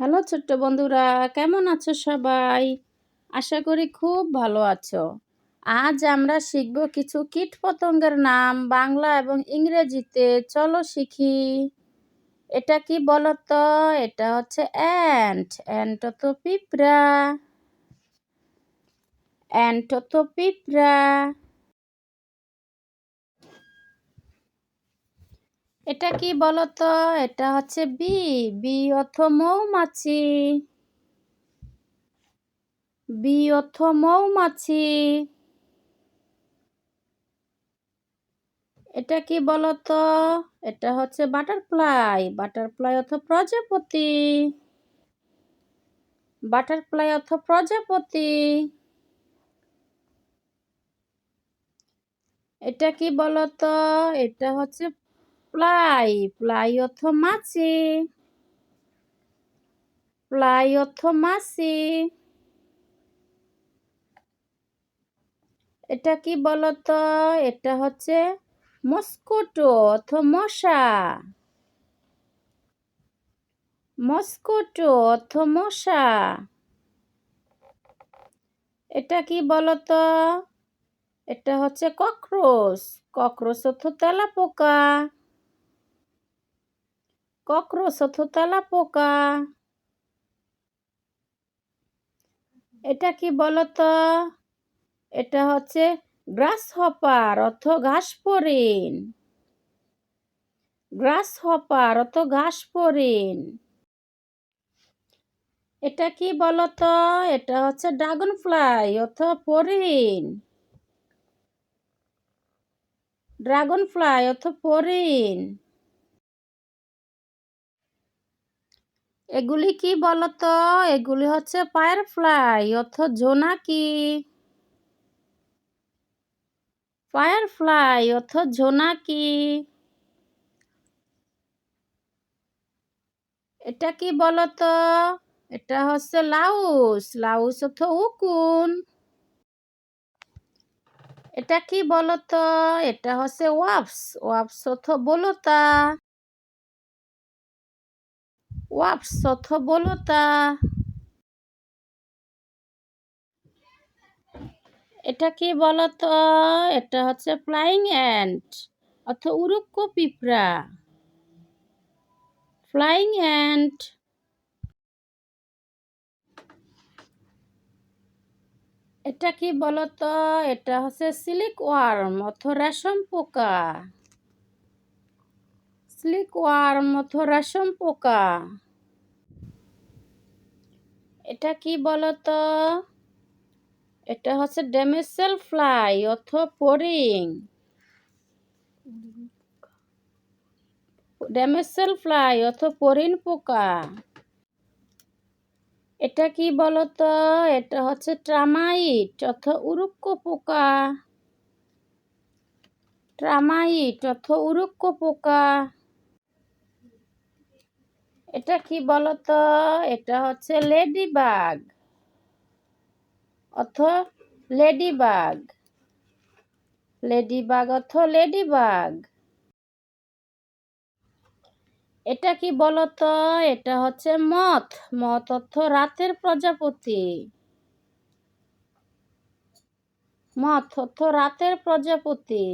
Hello ছোট্ট বন্ধুরা, কেমন আছো সবাই? আশা করি খুব ভালো আছো। আজ আমরা শিখব কিছু কীটপতঙ্গের নাম বাংলা এবং ইংরেজিতে। চলো শিখি। এটা কি বলো তো? এটা হচ্ছে অ্যান্ট। অ্যান্ট তো পিঁপড়া। অ্যান্ট তো পিঁপড়া। এটা কি বলো তো? এটা হচ্ছে বি। বি অর্থ মৌমাছি। বি অর্থ মৌমাছি। এটা কি বলতো? এটা হচ্ছে বাটারফ্লাই। বাটারফ্লাই অর্থ প্রজাপতি। বাটারফ্লাই অর্থ প্রজাপতি। এটা কি বলতো? এটা হচ্ছে ফ্লাই। ফ্লাই অর্থ মাছি। ফ্লাই অর্থ মাছি। এটা কি বলতো? এটা হচ্ছে মস্কুটো অর্থ মশা। মস্কুটো অর্থ মশা। এটা কি বলতো? এটা হচ্ছে ককরোচ। ককরোচ অর্থ তেলাপোকা। ককরোচ অর্থ তেলাপোকা। এটা কি বলতো? এটা হচ্ছে গ্রাস হপার অর্থ ঘাসফড়িং। গ্রাস হপার অর্থ ঘাসফড়িং। এটা কি বলতো? এটা হচ্ছে ড্রাগন ফ্লাই অর্থ ফড়িং। ড্রাগন ফ্লাই অর্থ ফড়িং। এগুলি কি বলতো? এগুলি হচ্ছে ফায়ারফ্লাই অর্থ জোনাকি। ফায়ারফ্লাই অর্থ জোনাকি। এটা কি বলতো? এটা হচ্ছে লাউস। লাউস অর্থ উকুন। এটা কি বলতো? এটা হচ্ছে ওয়াস্প। ওয়াস্প অর্থ বোলতা। ওয়াস্প অর্থ বোলতা। এটা কি বলতো? এটা হচ্ছে ফ্লাইং অ্যান্ট অর্থ উড়ুক্ক পিঁপড়া। Flying ant. এটা কি বলতো? এটা হচ্ছে সিল্ক ওয়ার্ম অর্থ রেশম পোকা। সিল্ক ওয়ার্ম অর্থ রেশম পোকা। এটা কি বলতো? এটা হচ্ছে ডেমেসেল ফ্লাই অর্থ ফড়িং। ডেমেসেল ফ্লাই অর্থ ফড়িং পোকা। এটা কি বলতো? এটা হচ্ছে ট্রামাইট অর্থ উড়ুক্ক পোকা। ট্রামাইট অর্থ উড়ুক্ক পোকা। এটা কি বলতো? এটা হচ্ছে লেডি বাগ অর্থ লেডি বাগ। লেডি বাগ অর্থ লেডি বাগ। এটা কি বলতো? এটা হচ্ছে মথ। মথ অর্থ রাতের প্রজাপতি। মথ অর্থ রাতের প্রজাপতি।